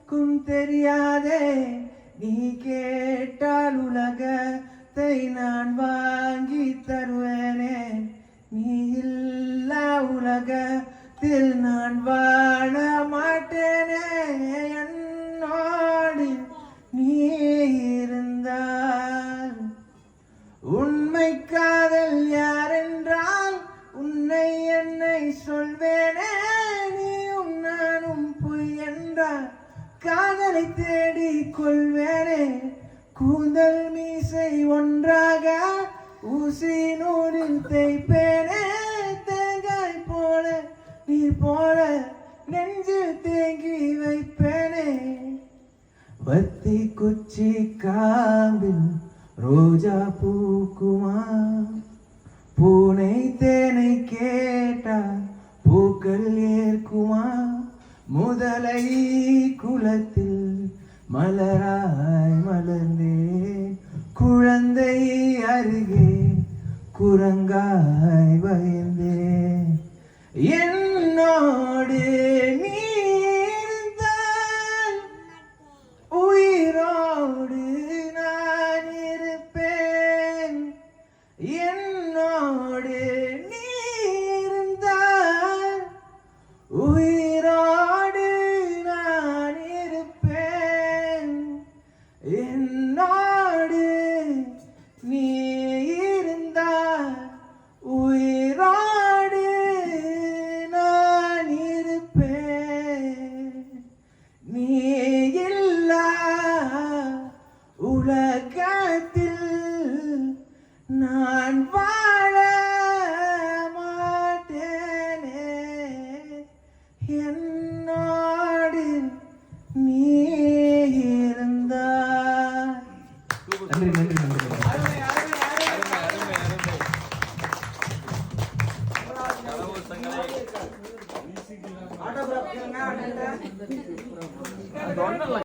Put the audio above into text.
யாருக்கும் தெரியாதே. நீ கேட்டால் உலகத்தை நான் வாங்கி தருவேனே. நீ இல்லா உலகத்தில் நான் வாழ மாட்டேனே. என்னோடு நீ இருந்தால் உண்மை காதல் யாரென்றால் உன்னை என்னை சொல்வேனே. நீயும் நானும் பொய் என்றால் காதலை தேடி கொள்வேனே. கூந்தல் மீசை ஒன்றாக ஊசி நூலில் தேய்ப்பேனே. தேங்காய் போல நீர் போல நெஞ்சு தேங்கி வைப்பேனே. வத்தி குச்சி காம்பில் ரோஜா பூக்குமா? பூனை தேனை கேட்டால் பூக்கள் ஏற்குமா? முதலை குலத்தில் மலராய் மலர்ந்தேன். குழந்தை அருகே குரங்காய் பயந்தேன். என்னோடு நீ இருந்தால் உயிரோடு நான் இருப்பேன். என்னோடு நீ இருந்தால் உயிரோடு நான் இருப்பேன். என்னோடு நீ இருந்தால் உயிரோடு நான் இருப்பேன். நீ இல்லா உலகத்தில் நான் வாழ மாட்டேனே. என்னோடு நீ இருந்தால். நன்றி நன்றி நன்றி.